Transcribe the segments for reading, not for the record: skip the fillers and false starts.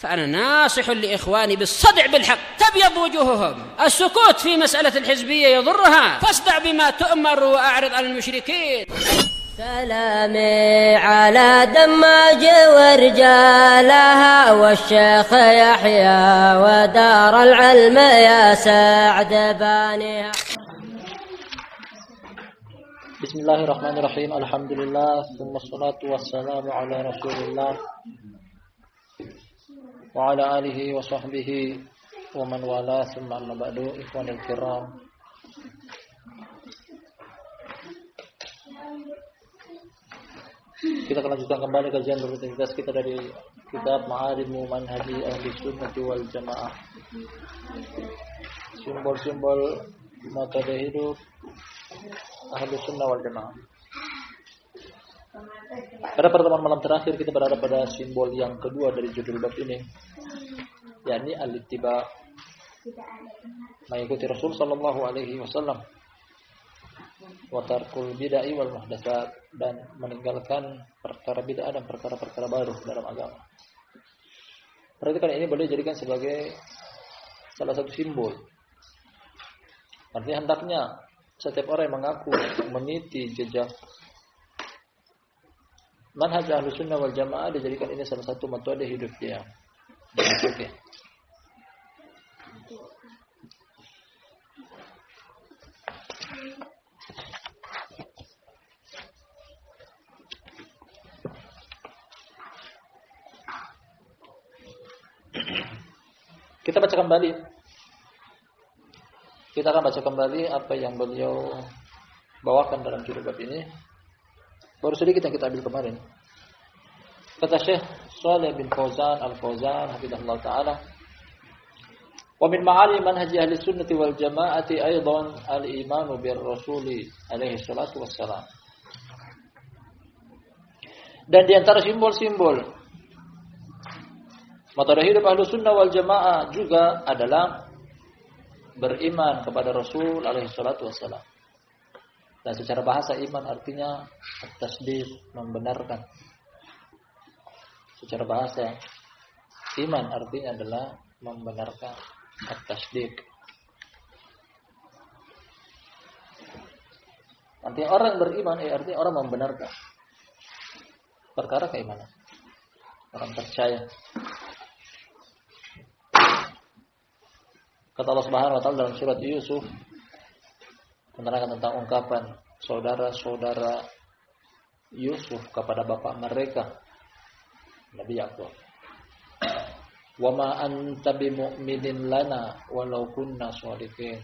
فأنا ناصح لإخواني بالصدع بالحق تبيض وجوههم. السكوت في مسألة الحزبية يضرها، فاصدع بما تؤمر وأعرض عن المشركين. سلامي على دماج ورجالها والشيخ يحيى ودار العلم يا سعد بانيها. بسم الله الرحمن الرحيم. الحمد لله ثم الصلاة والسلام على رسول الله وعلى آله وصحبه ومن والاه ثم أما بعد. إخواني الكرام, kita akan lanjutkan kembali kajian rutinitas kita dari kitab Ma'alimu Manhaji Ahli Sunnati wal Jamaah, simbol-simbol metode hidup Ahli Sunnah wal Jamaah. Pada pertemuan malam terakhir kita berada pada simbol yang kedua dari judul bab ini, yakni al-ittiba, mengikuti Rasul sallallahu alaihi wasallam, wa tarkul bid'ah wal muhdatsat, dan meninggalkan perkara bid'ah dan perkara-perkara baru dalam agama. Perhatikan, ini boleh dijadikan sebagai salah satu simbol. Artinya hendaknya setiap orang yang mengaku meniti jejak manhaj Ahlus Sunnah wal Jamaah dijadikan ini salah satu metode hidup dia. Oke. Kita baca kembali. Kita akan baca kembali apa yang beliau bawakan dalam judul bab ini. Baru sedikit yang kita ambil kemarin. Kata Syekh Shalih bin Fauzan Al-Fauzan hafizahullah taala, "Wa min ma'ali manhaji ahli sunnati wal jamaati aidan al-imanu bir rasuli alaihi salatu wassalam." Dan di antara simbol-simbol metode hidup ahli sunnah wal jamaah juga adalah beriman kepada Rasul alaihi salatu wassalam. Dan secara bahasa iman artinya at-tasdiq, membenarkan. Secara bahasa iman artinya adalah membenarkan, at-tasdiq. Artinya orang beriman artinya orang membenarkan perkara keimanan. Orang percaya. Kata Allah Subhanahu wa taala dalam surat Yusuf menerangkan tentang ungkapan saudara-saudara Yusuf kepada bapak mereka Nabi Yakub. "Wa ma anta bimu'minin lana walau kunna shadiqin."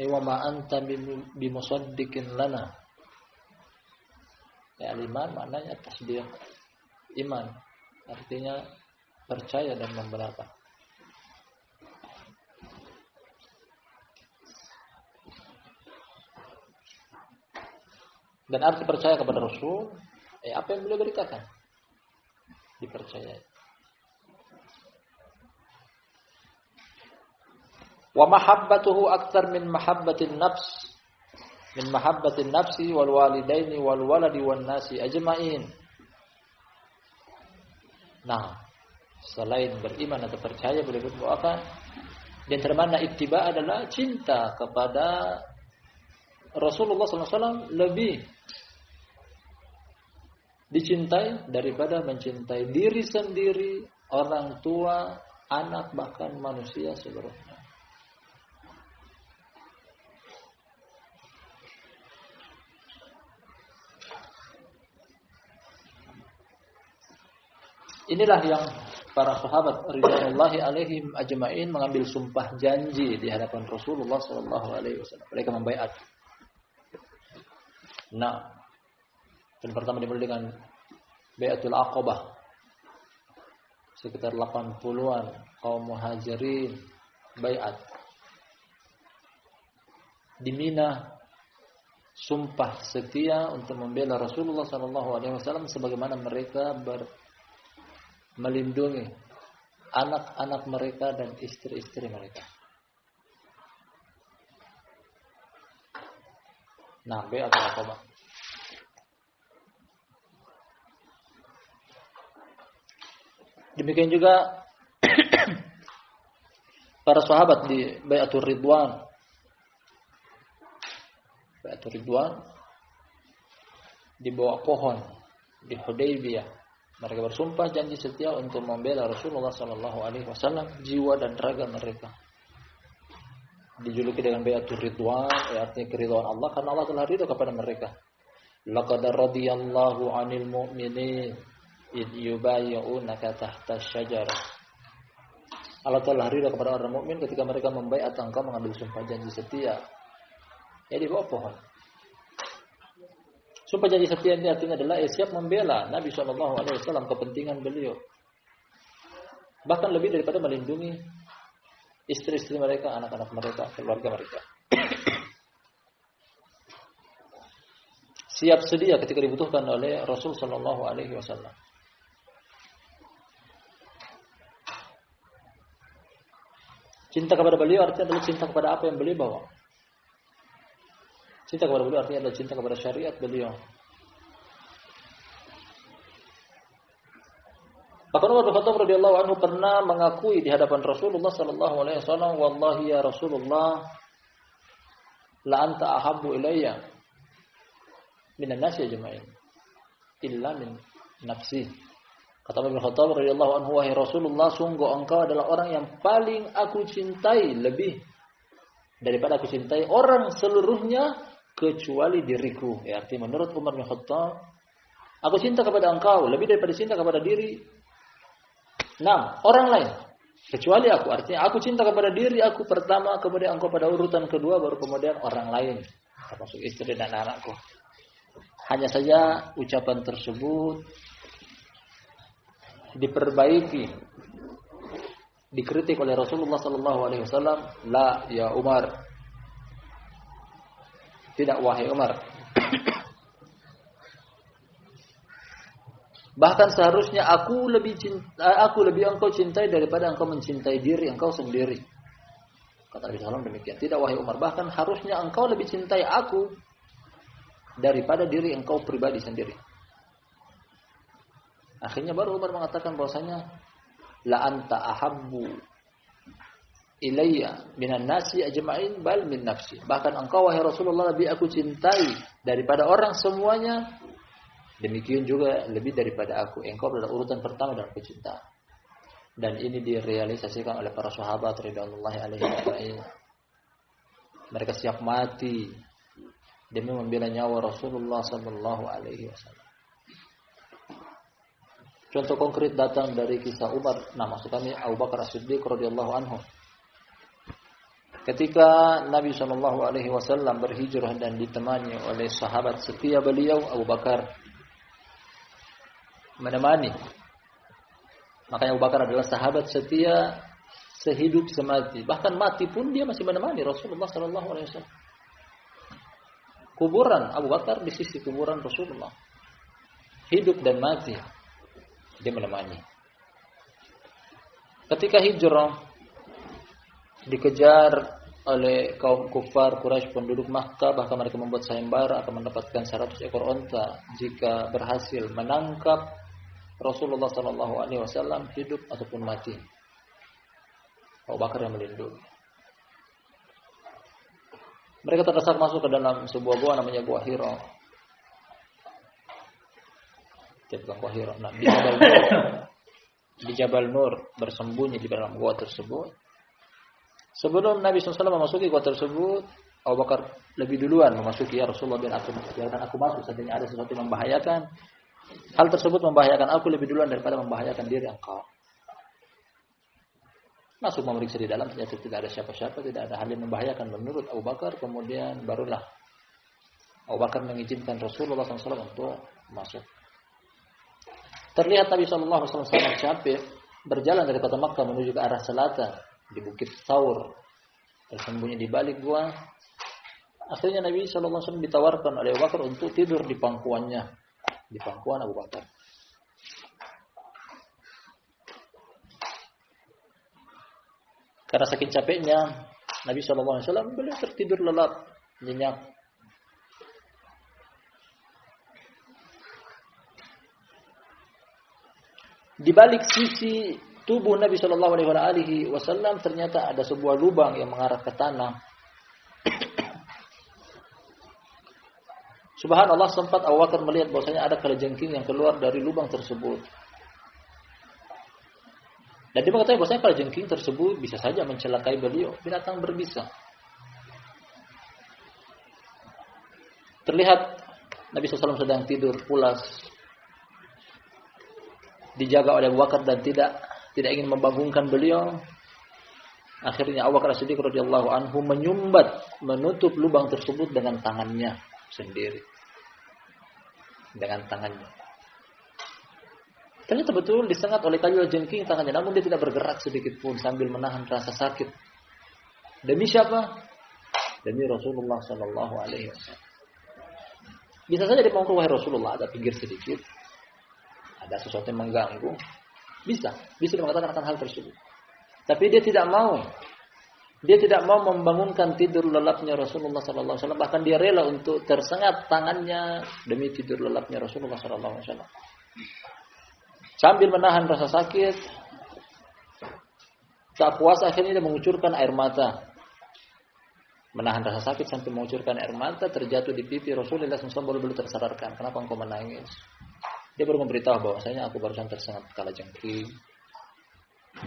Wa ma anta bimusaddiqin lana. Ya, iman maknanya tasdiq. Iman artinya percaya dan membenarkan. Dan arti percaya kepada Rasul, apa yang beliau beritakan dipercayai. Wa mahabbatuhu aktsar min mahabbatin nafs, min mahabbatin nafsi wal walidaini wal waladi wan nasi ajma'in. Nah, selain beriman atau percaya, beliau berdoakan di antara mana ittiba adalah cinta kepada Rasulullah SAW lebih dicintai daripada mencintai diri sendiri, orang tua, anak, bahkan manusia seluruhnya. Inilah yang para sahabat ridwanullahi alaihim ajma'in mengambil sumpah janji di hadapan Rasulullah SAW. Mereka membaiat. Nah, dan pertama dimulai dengan Bai'atul Aqabah. Sekitar 80-an kaum muhajirin baiat. Di Mina sumpah setia untuk membela Rasulullah SAW sebagaimana mereka melindungi anak-anak mereka dan istri-istri mereka. Nah, Bai'atul Aqabah. Demikian juga Para sahabat di Bai'atur Ridwan. Bai'atur Ridwan di bawah pohon di Hudaybiyah. Mereka bersumpah janji setia untuk membela Rasulullah sallallahu alaihi wasallam jiwa dan raga mereka. Dijuluki dengan Bai'atur Ridwan, artinya keridhaan Allah karena Allah telah ridha kepada mereka. Laqad radiyallahu 'anil mu'minin id yubayyi'unaka tahta asy-syajarah. Allah telah ridha kepada orang mukmin ketika mereka membaiat engkau mengambil sumpah janji setia. Ya di bawah pohon. Sumpah janji setia ini artinya adalah siap membela Nabi SAW kepentingan beliau. Bahkan lebih daripada melindungi istri-istri mereka, anak-anak mereka, keluarga mereka. Siap sedia ketika dibutuhkan oleh Rasul SAW. Cinta kepada beliau artinya adalah cinta kepada apa yang beliau bawa. Cinta kepada beliau artinya adalah cinta kepada syariat beliau. Bahkan Umar bin Khattab radhiyallahu anhu pernah mengakui di hadapan Rasulullah sallallahu alaihi wasallam, "Wallahi ya Rasulullah, la anta ahabbu ilayya minan nasi ajma'in illa min nafsi." Kata Umar bin Khattab radhiyallahu anhu, "Wahai Rasulullah, sungguh engkau adalah orang yang paling aku cintai lebih daripada aku cintai orang seluruhnya kecuali diriku." Ya, artinya menurut Umar bin Khattab, aku cinta kepada engkau lebih daripada cinta kepada diri orang lain kecuali aku. Artinya aku cinta kepada diri aku pertama, kemudian engkau pada urutan kedua, baru kemudian orang lain, termasuk istri dan anakku. Hanya saja ucapan tersebut diperbaiki, dikritik oleh Rasulullah sallallahu alaihi wasallam. La ya Umar, tidak wahai Umar. Bahkan seharusnya aku lebih engkau cintai daripada engkau mencintai diri engkau sendiri. Kata Nabi sallallahu demikian. Tidak wahai Umar, bahkan harusnya engkau lebih cintai aku daripada diri engkau pribadi sendiri. Akhirnya baru Umar mengatakan bahwasanya la anta ahabbu ilayya minan nasi ajma'in bal min nafsi. Bahkan engkau wahai Rasulullah lebih aku cintai daripada orang semuanya. Demikian juga lebih daripada aku. Engkau adalah urutan pertama dalam kecintaan. Dan ini direalisasikan oleh para sahabat radhiyallahu alaihim. Mereka siap mati demi membela nyawa Rasulullah sallallahu alaihi wasallam. Contoh konkret datang dari kisah Umar, maksud kami Abu Bakar As-Siddiq radhiyallahu anhu. Ketika Nabi sallallahu alaihi wasallam berhijrah dan ditemani oleh sahabat setia beliau, Abu Bakar menemani. Makanya Abu Bakar adalah sahabat setia sehidup semati. Bahkan mati pun dia masih menemani Rasulullah sallallahu alaihi wasallam. Kuburan Abu Bakar di sisi kuburan Rasulullah. Hidup dan mati dia menemani. Ketika hijrah dikejar oleh kaum kufar Quraisy penduduk Makkah, bahkan mereka membuat sayembara akan mendapatkan 100 ekor onta jika berhasil menangkap Rasulullah sallallahu alaihi wasallam hidup ataupun mati. Abu Bakar yang melindungi. Mereka terdesak masuk ke dalam sebuah gua namanya Gua Hira. Gua Hira. Nah, di Jabal Nur bersembunyi di dalam gua tersebut. Sebelum Nabi SAW memasuki gua tersebut, Abu Bakar lebih duluan memasuki. Ya Rasulullah, biarkan aku masuk, seandainya ada sesuatu yang membahayakan. Hal tersebut membahayakan aku lebih duluan daripada membahayakan diri engkau. Masuk memeriksa di dalam, ternyata tidak ada siapa-siapa, tidak ada hal yang membahayakan menurut Abu Bakar. Kemudian barulah Abu Bakar mengizinkan Rasulullah SAW untuk masuk. Terlihat Nabi SAW sangat capek berjalan dari kota Makkah menuju ke arah selatan di Bukit Tsaur, tersembunyi di balik gua. Akhirnya Nabi SAW ditawarkan oleh Abu Bakar untuk tidur di pangkuannya, di pangkuan Abu Bakar. Karena saking capeknya Nabi SAW beliau tertidur lelap, nyenyak. Di balik sisi tubuh Nabi Shallallahu Alaihi Wasallam ternyata ada sebuah lubang yang mengarah ke tanah. Subhanallah, sempat Abu Bakar melihat bahwasanya ada kalajengking yang keluar dari lubang tersebut. Dan dia mengatakan bahwasanya kalajengking tersebut bisa saja mencelakai beliau, binatang berbisa. Terlihat Nabi SAW sedang tidur pulas, dijaga oleh Abu Bakar dan tidak ingin membangunkan beliau. Akhirnya Abu Bakar As-Siddiq radhiyallahu anhu menutup lubang tersebut dengan tangannya sendiri. Dengan tangannya. Ternyata betul disengat oleh kayu jengking tangannya, namun dia tidak bergerak sedikit pun sambil menahan rasa sakit. Demi siapa? Demi Rasulullah sallallahu alaihi wasallam. Bisa saja dia mengatakan, wahai Rasulullah, ada pinggir sedikit, ada sesuatu yang mengganggu. Bisa dia mengatakan akan hal tersebut. Tapi dia tidak mau. Dia tidak mau membangunkan tidur lelapnya Rasulullah sallallahu alaihi wasallam. Bahkan dia rela untuk tersengat tangannya demi tidur lelapnya Rasulullah sallallahu alaihi wasallam. Sambil menahan rasa sakit, tak puas akhirnya dia mengucurkan air mata. Menahan rasa sakit sampai mengucurkan air mata, terjatuh di pipi Rasulullah SAW, bulu-bulu tersadarkan. Kenapa engkau menangis? Dia baru memberitahu bahwasanya aku barusan tersengat kalajengking.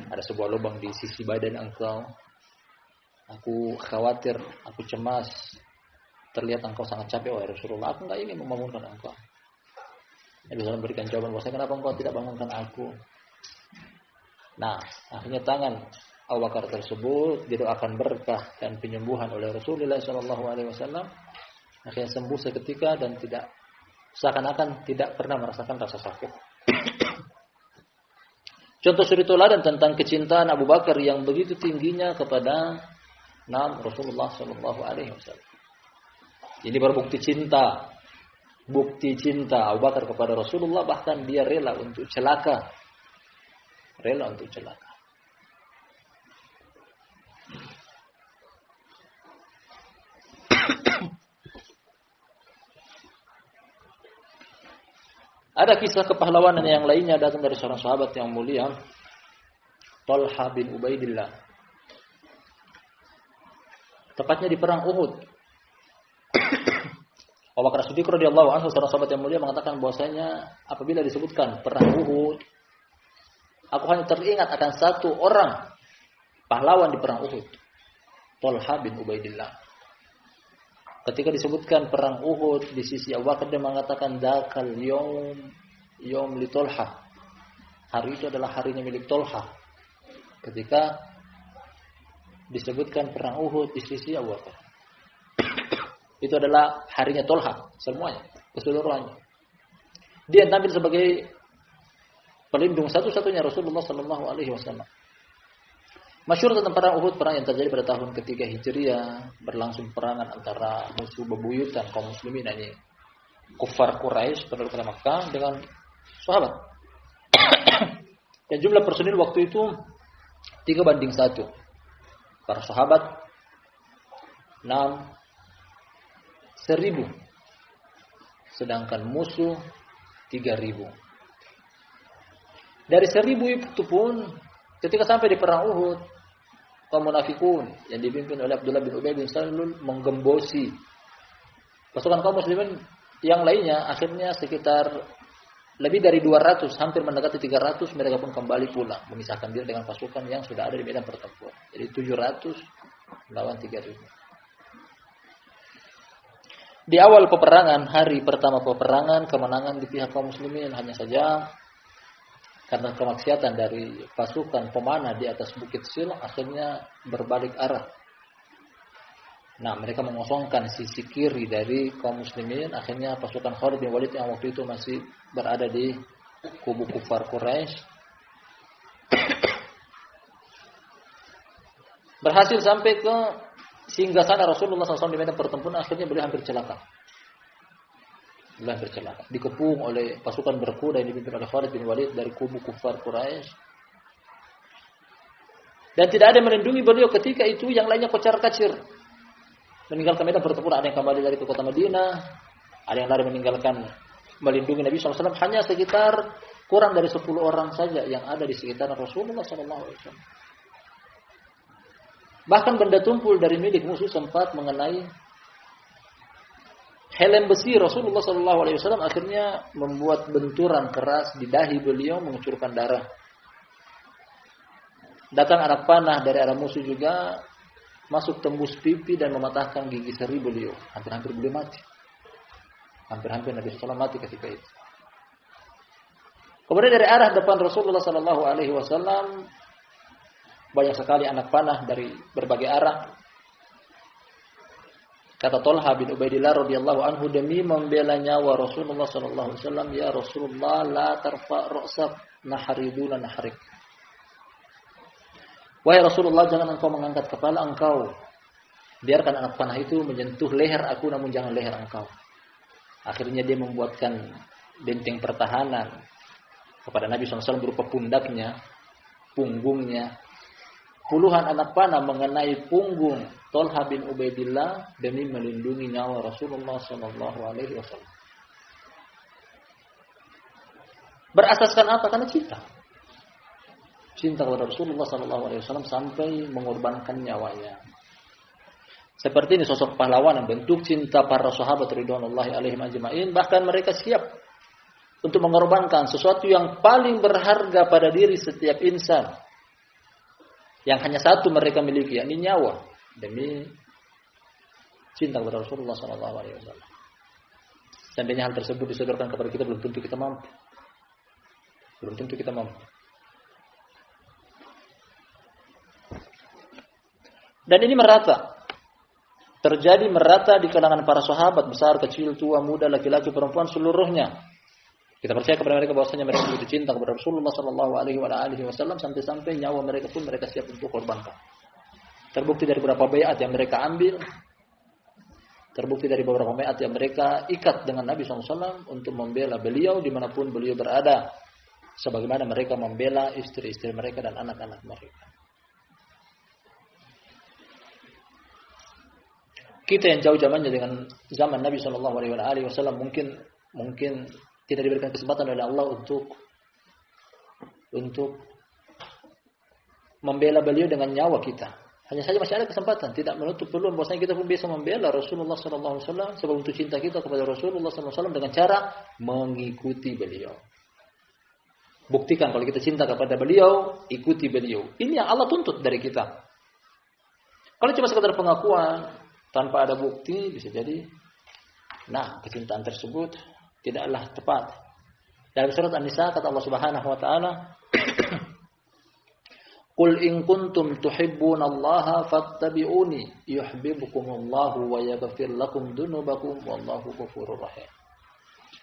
Ada sebuah lubang di sisi badan engkau. Aku khawatir, aku cemas. Terlihat engkau sangat capek, wahai Rasulullah. Aku enggak ingin membangunkan engkau. Nabi SAW memberikan jawaban bahwasanya kenapa engkau tidak bangunkan aku? Nah, akhirnya tangan Abu Bakar tersebut didoakan berkah dan penyembuhan oleh Rasulullah SAW. Akhirnya sembuh seketika dan tidak seakan-akan tidak pernah merasakan rasa sakit. Contoh suri teladan tentang kecintaan Abu Bakar yang begitu tingginya kepada Rasulullah SAW. Ini baru bukti cinta. Bukti cinta Abu Bakar kepada Rasulullah, bahkan dia rela untuk celaka. Rela untuk celaka. Ada kisah kepahlawanan yang lainnya datang dari seorang sahabat yang mulia, Talha bin Ubaidillah. Tepatnya di perang Uhud. Abu Bakar As-Siddiq radhiyallahu anhu, seorang sahabat yang mulia, mengatakan bahwasanya apabila disebutkan perang Uhud, aku hanya teringat akan satu orang pahlawan di perang Uhud, Talha bin Ubaidillah. Ketika disebutkan perang Uhud di sisi Abu Bakar, dia mengatakan dakal yom li Talha. Hari itu adalah harinya milik Talha. Ketika disebutkan perang Uhud di sisi Abu Bakar, itu adalah harinya Talha semuanya, keseluruhannya. Dia tampil sebagai pelindung satu-satunya Rasulullah sallallahu alaihi wasallam. Masyhur tentang perang Uhud, perang yang terjadi pada tahun ketiga Hijriah, berlangsung perangan antara musuh bebuyutan kaum muslimin, ini kufar Quraisy, penduduk Makkah, dengan sahabat. Dan jumlah personil waktu itu 3-1. Para sahabat 1,000, sedangkan musuh 3.000. Dari 1.000 itu pun, ketika sampai di perang Uhud, kaum munafikun yang dipimpin oleh Abdullah bin Ubay bin Salul menggembosi pasukan kaum muslimin yang lainnya. Akhirnya sekitar lebih dari 200, hampir mendekati 300, mereka pun kembali pulang, memisahkan diri dengan pasukan yang sudah ada di medan pertempuran. Jadi 700 lawan 3.000. Di awal peperangan, hari pertama peperangan, kemenangan di pihak kaum muslimin. Hanya saja karena kemaksiatan dari pasukan pemanah di atas Bukit Sil, akhirnya berbalik arah. Nah, mereka mengosongkan sisi kiri dari kaum muslimin. Akhirnya pasukan Khalid bin Walid yang waktu itu masih berada di kubu kufar Quraisy berhasil sampai ke singgasana Rasulullah SAW di medan pertempuran. Akhirnya beliau hampir celaka. Dikepung oleh pasukan berkuda yang dipimpin oleh Khalid bin Walid dari kubu kufar Quraisy. Dan tidak ada yang melindungi beliau ketika itu, yang lainnya kocar-kacir meninggalkan medan pertempuran. Ada yang kembali dari ke kota Madinah, ada yang lari meninggalkan melindungi Nabi SAW. Hanya sekitar kurang dari 10 orang saja yang ada di sekitar Rasulullah SAW. Bahkan benda tumpul dari milik musuh sempat mengenai helm besi Rasulullah SAW, akhirnya membuat benturan keras di dahi beliau, mengucurkan darah. Datang anak panah dari arah musuh juga, masuk tembus pipi dan mematahkan gigi seri beliau. Hampir-hampir beliau mati. Hampir-hampir Nabi SAW mati ketika itu. Kemudian dari arah depan Rasulullah SAW banyak sekali anak panah dari berbagai arah. Kata Thalha bin Ubaidillah radhiyallahu anhu, demi membela nyawa Rasulullah SAW, ya Rasulullah, la tarfa ra'sak nahariduna nahrik. Wahai Rasulullah, jangan engkau mengangkat kepala engkau. Biarkan anak panah itu menyentuh leher aku, namun jangan leher engkau. Akhirnya dia membuatkan benteng pertahanan kepada Nabi SAW berupa pundaknya, punggungnya. Puluhan anak panah mengenai punggung Thalha bin Ubaidillah demi melindungi nyawa Rasulullah SAW. Berasaskan apa? Karena cinta. Cinta kepada Rasulullah SAW sampai mengorbankan nyawanya. Seperti ini sosok pahlawan yang bentuk cinta para sahabat ridwanullahi alaihim ajma'in. Bahkan mereka siap untuk mengorbankan sesuatu yang paling berharga pada diri setiap insan, yang hanya satu mereka miliki, yakni nyawa, demi cinta kepada Rasulullah SAW. Seandainya hal tersebut disodorkan kepada kita, belum tentu kita mampu. Belum tentu kita mampu. Dan ini merata. Terjadi merata di kalangan para sahabat, besar, kecil, tua, muda, laki-laki, perempuan, seluruhnya. Kita percaya kepada mereka bahwasanya mereka begitu cinta kepada Rasulullah SAW, sampai-sampai nyawa mereka pun mereka siap untuk korbankan. Terbukti dari beberapa baiat yang mereka ambil, terbukti dari beberapa baiat yang mereka ikat dengan Nabi SAW untuk membela beliau dimanapun beliau berada, sebagaimana mereka membela istri-istri mereka dan anak-anak mereka. Kita yang jauh zamannya dengan zaman Nabi SAW mungkin tidak diberikan kesempatan oleh Allah untuk membela beliau dengan nyawa kita. Hanya saja masih ada kesempatan, tidak menutup peluang bahwasanya kita pun bisa membela Rasulullah SAW, sebab untuk cinta kita kepada Rasulullah SAW dengan cara mengikuti beliau. Buktikan kalau kita cinta kepada beliau, ikuti beliau. Ini yang Allah tuntut dari kita. Kalau cuma sekadar pengakuan tanpa ada bukti, bisa jadi kecintaan tersebut tidaklah tepat. Dalam surat An-Nisa kata Allah Subhanahu wa taala, "Qul in kuntum tuhibbunallaha fattabi'uni yuhibbukumullahu wa yaghfir lakum dzunubakum wallahu ghafurur rahim."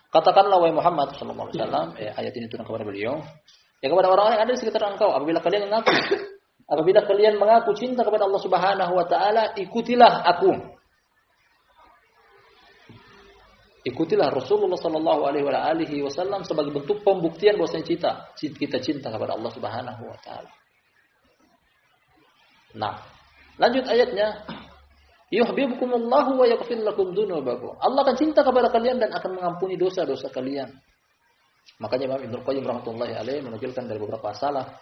Katakanlah wahai Muhammad sallallahu alaihi wasallam, ayat ini turun kepada beliau, kepada orang-orang yang ada di sekitar engkau, apabila kalian mengaku cinta kepada Allah Subhanahu wa taala, ikutilah aku. Ikutilah Rasulullah sallallahu alaihi wasallam sebagai bentuk pembuktian bahwasanya kita cinta kepada Allah Subhanahu wa taala. Lanjut ayatnya, yuhibbukumullahu wa yaghfir lakum dzunubakum. Allah akan cinta kepada kalian dan akan mengampuni dosa-dosa kalian. Makanya Imam Ibnu Qayyim rahmatullahi alaihi menukilkan dari beberapa salaf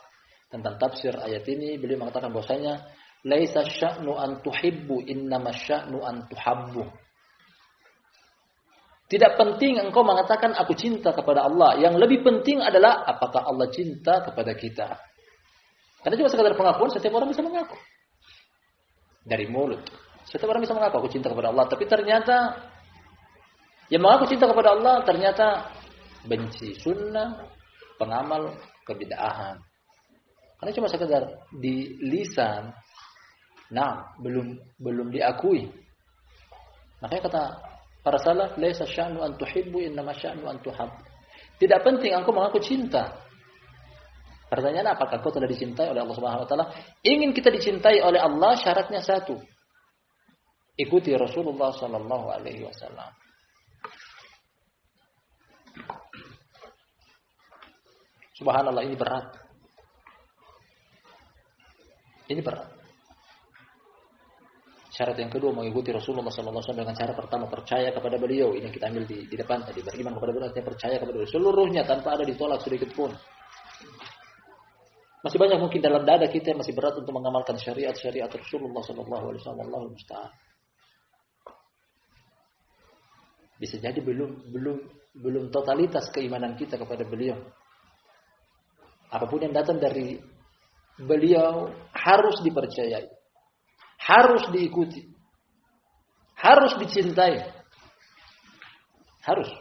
tentang tafsir ayat ini, beliau mengatakan bahwasanya laisa sya'nu an tuhibbu innama sya'nu an tuhabbu. Tidak penting engkau mengatakan aku cinta kepada Allah. Yang lebih penting adalah apakah Allah cinta kepada kita. Karena cuma sekadar pengakuan setiap orang bisa mengaku. Dari mulut. Setiap orang bisa mengaku aku cinta kepada Allah. Tapi ternyata yang mengaku cinta kepada Allah ternyata benci sunnah, pengamal kebid'ahan. Karena cuma sekadar di lisan, belum diakui. Makanya kata para salaf, laisa sya'nu an tuhibbu innama sya'nu an tuhab. Tidak penting engkau mengaku cinta. Pertanyaan, apakah engkau telah dicintai oleh Allah Subhanahu wa taala? Ingin kita dicintai oleh Allah, syaratnya satu. Ikuti Rasulullah sallallahu alaihi wasallam. Subhanallah, ini berat. Ini berat. Syarat yang kedua mengikuti Rasulullah sallallahu alaihi wasallam dengan cara pertama percaya kepada beliau. Ini kita ambil di depan tadi, beriman kepada beliau artinya percaya kepada beliau seluruhnya tanpa ada ditolak sedikit pun. Masih banyak mungkin dalam dada kita masih berat untuk mengamalkan syariat Rasulullah sallallahu alaihi wasallam. Allahu musta'an. Bisa jadi belum totalitas keimanan kita kepada beliau. Apapun yang datang dari beliau harus dipercayai. Harus diikuti. Harus dicintai. Harus.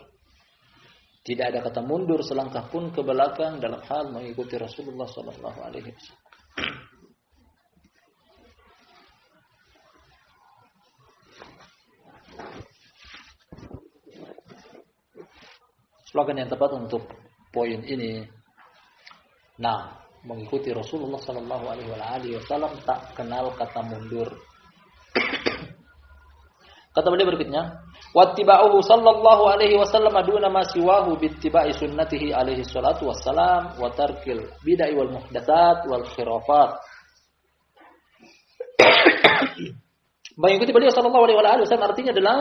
Tidak ada kata mundur selangkah pun ke belakang dalam hal mengikuti Rasulullah sallallahu alaihi wasallam. Slogan yang tepat untuk poin ini. Nah, mengikuti Rasulullah sallallahu alaihi wasallam tak kenal kata mundur. Kata beliau berikutnya, wattiba'uhu sallallahu alaihi wasallam duna ma siwahu bittiba'i sunnatihi alaihi salatu wassalam wa tarkil bid'ah wal muhdatsat wal khurafat. Mengikuti beliau sallallahu alaihi wasallam artinya adalah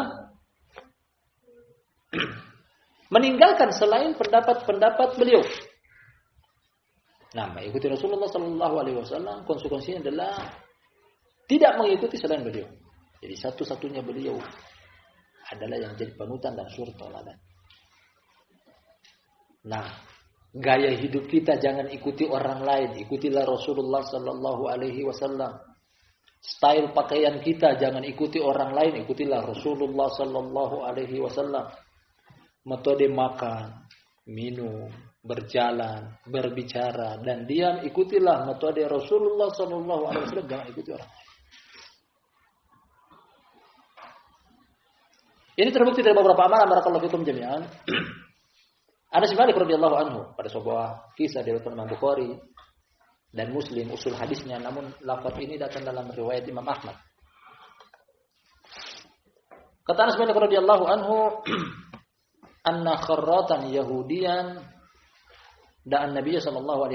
meninggalkan selain pendapat-pendapat beliau. Nah, mengikuti Rasulullah sallallahu alaihi wasallam konsekuensinya adalah tidak mengikuti selain beliau. Jadi satu-satunya beliau adalah yang jadi panutan dan suri tauladan. Nah, gaya hidup kita jangan ikuti orang lain, ikutilah Rasulullah sallallahu alaihi wasallam. Style pakaian kita jangan ikuti orang lain, ikutilah Rasulullah sallallahu alaihi wasallam. Metode makan, minum, berjalan, berbicara dan diam, ikutilah metode Rasulullah sallallahu alaihi wasallam, jangan ikuti orang. Ini terbukti dari beberapa amalan barakallahu fikum jami'an. Anas bin Malik radhiyallahu anhu pada sebuah kisah dari Imam Bukhari dan Muslim usul hadisnya, namun lafaz ini datang dalam riwayat Imam Ahmad. Kata Anas bin Malik radhiyallahu anhu, anna kharratan yahudiyan da'an Nabi sallallahu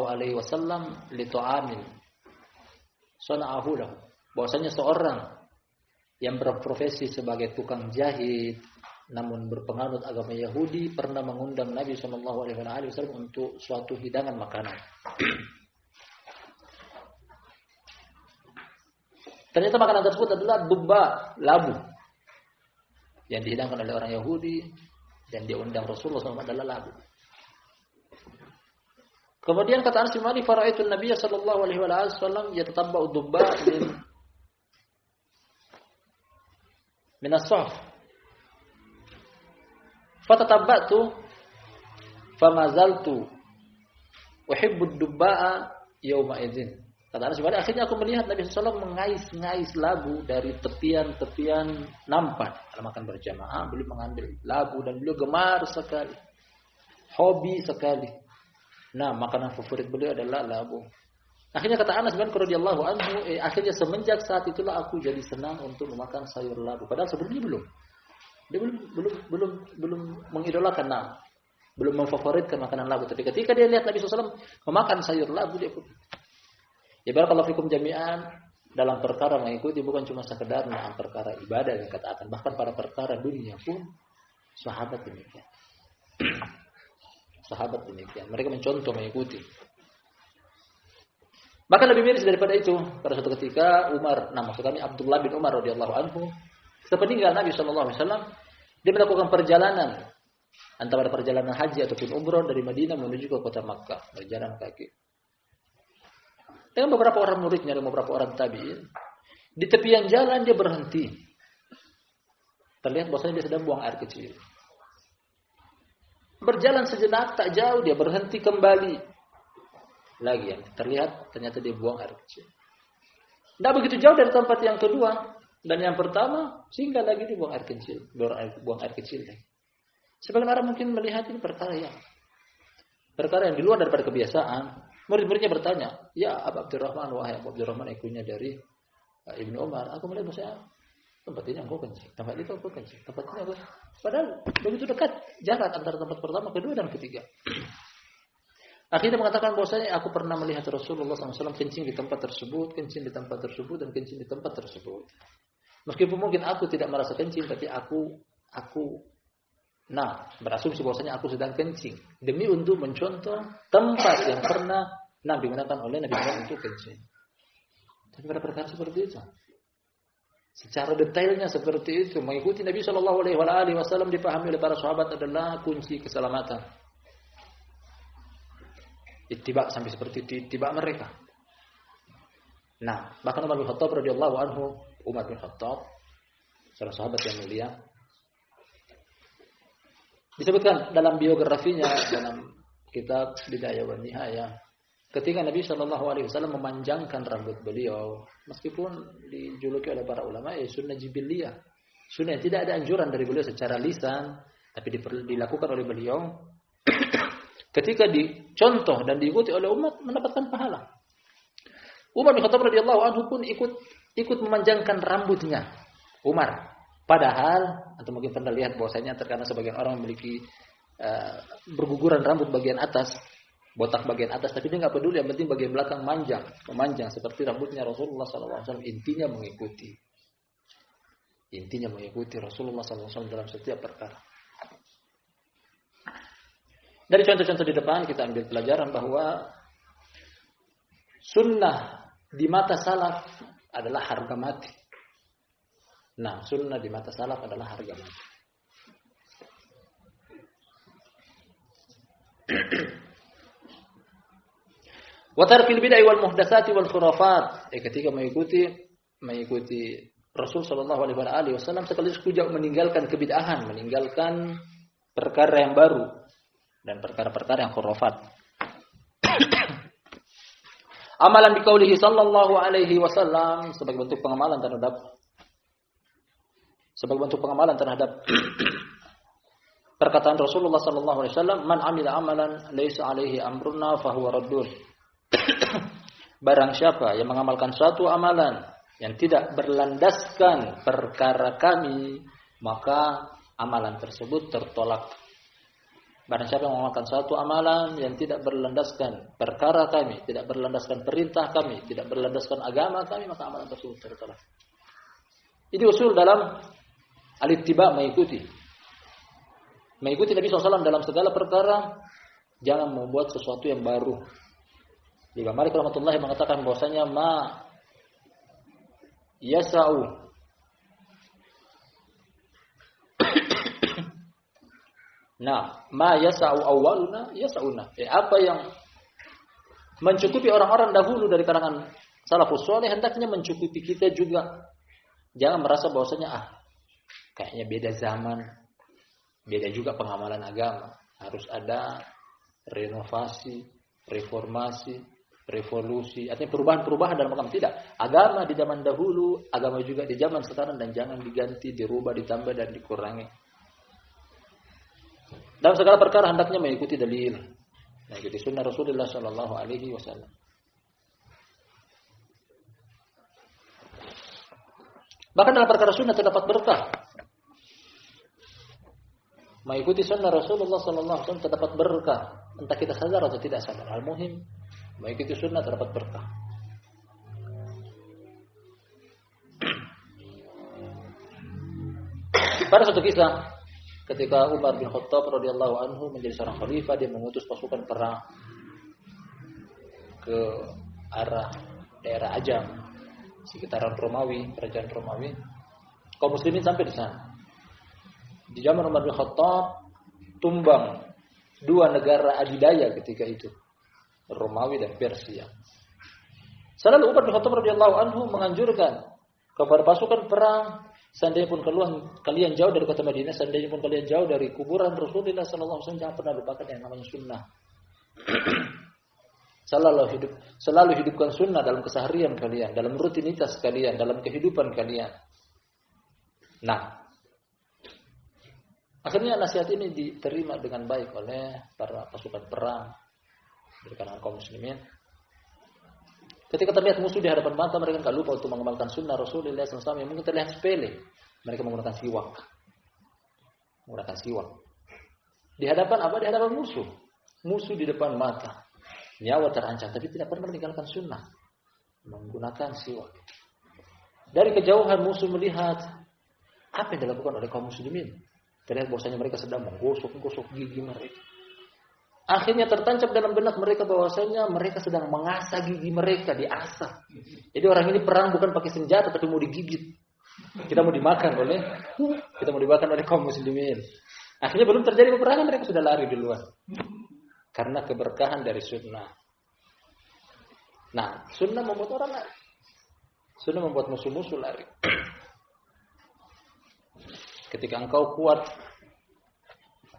alaihi wasallam li tu'amil sana'ahu lahu. Bahwasanya seorang yang berprofesi sebagai tukang jahit namun berpenganut agama Yahudi pernah mengundang Nabi sallallahu alaihi wasallam untuk suatu hidangan makanan. Ternyata makanan tersebut adalah dubba, labu, yang dihidangkan oleh orang Yahudi dan dia undang Rasulullah SAW adalah labu. Kemudian kata Anas bin Malik, fara'aitu an-nabiy sallallahu alaihi wasallam yatatabba'u dubba min as-saf. Fatatabba'tu famazaltu uhibbu ad-dubba'a yawma idzin. Kata Anas bin Malik, akhirnya aku melihat Nabi SAW mengais-ngais labu dari tepian-tepian nampan. Kalau makan berjamaah, beliau mengambil labu dan beliau gemar sekali. Hobi sekali. Nah, makanan favorit beliau adalah labu. Akhirnya kata Anas bin Malik radhiyallahu anhu, akhirnya semenjak saat itulah aku jadi senang untuk memakan sayur labu. Padahal sebelumnya belum. Dia belum mengidolakan, belum memfavoritkan makanan labu. Tapi ketika dia lihat Nabi SAW memakan sayur labu, dia pun. Ya barakallahu fikum jami'an, dalam perkara mengikuti bukan cuma sekedar dalam perkara ibadah yang katakan, bahkan pada perkara dunia pun sahabat demikian. Sahabat demikian. Mereka mencontoh mengikuti. Bahkan lebih miris daripada itu, pada suatu ketika maksud kami Abdullah bin Umar radhiyallahu anhu, sepeninggal Nabi sallallahu alaihi wasallam, dia melakukan perjalanan antara perjalanan haji ataupun umrah dari Madinah menuju ke kota Makkah, berjalan kaki. Dengan beberapa orang muridnya dan beberapa orang tabi'in, di tepian jalan dia berhenti. Terlihat bahwasanya dia sedang buang air kecil. Berjalan sejenak tak jauh dia berhenti kembali. Lagi yang terlihat ternyata dia buang air kecil. Tidak begitu jauh dari tempat yang kedua dan yang pertama, sehingga lagi dia buang air kecil, buang air kecil lagi. Sebagian orang mungkin melihat ini perkara yang di luar daripada kebiasaan. Murid-muridnya bertanya, ya Abu Abdurrahman, wahai Abu Abdurrahman, ikunya dari Ibnu Umar, aku melihat bahwa tempat ini aku kencing, tempat itu aku kencing, tempat ini aku. Padahal begitu dekat jarak antara tempat pertama, kedua dan ketiga. Akhirnya mengatakan bahwasanya aku pernah melihat Rasulullah SAW kencing di tempat tersebut, kencing di tempat tersebut, dan kencing di tempat tersebut. Meskipun mungkin aku tidak merasa kencing, tapi aku berasumsi bahwasanya aku sedang kencing demi untuk mencontoh tempat yang pernah Nabi gunakan oleh Nabi Muhammad untuk kencing. Tapi pada perkara seperti itu, secara detailnya seperti itu, mengikuti Nabi Shallallahu Alaihi Wasallam dipahami oleh para sahabat adalah kunci keselamatan. Ittiba sampai seperti itu, ittiba mereka. Nah, bahkan Umar bin Khattab radhiyallahu anhu, Umar bin Khattab, salah sahabat yang mulia, disebutkan dalam biografinya dalam kitab Bidayah wa Nihayah, ketika Nabi Shallallahu Alaihi Wasallam memanjangkan rambut beliau, meskipun dijuluki oleh para ulama sunnah jibiliyah, sunnah tidak ada anjuran dari beliau secara lisan, tapi dilakukan oleh beliau. Ketika dicontoh dan diikuti oleh umat mendapatkan pahala. Umar bin Khattab radhiyallahu anhu pun ikut memanjangkan rambutnya. Umar, padahal atau mungkin pernah lihat bahwasanya terkadang sebagian orang memiliki berguguran rambut bagian atas, botak bagian atas, tapi dia nggak peduli, yang penting bagian belakang memanjang seperti rambutnya Rasulullah SAW. Intinya mengikuti Rasulullah SAW dalam setiap perkara. Dari contoh-contoh di depan kita ambil pelajaran bahwa sunnah di mata salaf adalah harga mati. Nah, sunnah di mata salaf adalah harga mati. Wa tarkil bid'ah wal muhdatsati wal khurafat. Ketika mengikuti Rasul sallallahu alaihi wasallam sekaligus juga meninggalkan kebid'ahan, meninggalkan perkara yang baru dan perkara-perkara yang khurafat. Amalan biqaulihi sallallahu alaihi wasallam sebagai bentuk pengamalan terhadap perkataan Rasulullah sallallahu alaihi wasallam, man amila amalan laisa alaihi amruna fahuwa raddun. Barang siapa yang mengamalkan suatu amalan yang tidak berlandaskan perkara kami, maka amalan tersebut tertolak. Barang siapa yang mengamalkan suatu amalan yang tidak berlandaskan perkara kami, tidak berlandaskan perintah kami, tidak berlandaskan agama kami, maka amalan tersebut tertolak. Ini usul dalam al-ittiba, mengikuti Nabi SAW dalam segala perkara, jangan membuat sesuatu yang baru. Imam Malik rahmatullahi mengatakan bahwasanya ma yasa'u ma yasa'u awwaluna yasa'una. Apa yang mencukupi orang-orang dahulu dari kalangan salafus saleh hendaknya mencukupi kita juga. Jangan merasa bahwasanya kayaknya beda zaman, beda juga pengamalan agama. Harus ada renovasi, reformasi, revolusi, artinya perubahan-perubahan dalam agama. Tidak. Agama di zaman dahulu, agama juga di zaman sekarang, dan jangan diganti, dirubah, ditambah dan dikurangi. Dalam segala perkara hendaknya mengikuti dalil, mengikuti sunnah Rasulullah Sallallahu Alaihi Wasallam. Bahkan dalam perkara sunnah terdapat berkah. Mengikuti sunnah Rasulullah Sallallahu Alaihi Wasallam terdapat berkah, entah kita sadar atau tidak sadar. Al-muhim, mengikuti sunnah terdapat berkah. Pada suatu kisah, ketika Umar bin Khattab radhiyallahu anhu menjadi seorang khalifah, dia mengutus pasukan perang ke arah daerah Ajam, sekitaran Romawi, kerajaan Romawi. Kaum muslimin sampai di sana. Di zaman Umar bin Khattab tumbang dua negara adidaya ketika itu, Romawi dan Persia. Selalu Umar bin Khattab radhiyallahu anhu menganjurkan kepada pasukan perang, seandainya pun kalian jauh dari kota Madinah, seandainya pun kalian jauh dari kuburan Rasulullah sallallahu alaihi wasallam, jangan pernah lupakan yang namanya sunnah. Selalu hidupkan sunnah dalam keseharian kalian, dalam rutinitas kalian, dalam kehidupan kalian. Nah, akhirnya nasihat ini diterima dengan baik oleh para pasukan perang dari kalangan kaum muslimin. Ketika terlihat musuh di hadapan mata, mereka tidak lupa untuk mengamalkan sunnah Rasulullah SAW yang mungkin terlihat sepele. Mereka menggunakan siwak. Di hadapan apa? Di hadapan musuh. Musuh di depan mata. nyawa terancam, tapi tidak pernah meninggalkan sunnah, menggunakan siwak. Dari kejauhan musuh melihat apa yang dilakukan oleh kaum muslimin. Terlihat bahwasanya mereka sedang menggosok-gosok gigi mereka. Akhirnya tertancap dalam benak mereka bahwasanya mereka sedang mengasah gigi mereka, diasah. Jadi orang ini perang bukan pakai senjata tapi mau digigit. Kita mau dimakan oleh kaum muslimin. Akhirnya belum terjadi peperangan mereka sudah lari duluan. Karena keberkahan dari sunnah. Nah, sunnah membuat orang lari. Sunnah membuat musuh-musuh lari. Ketika engkau kuat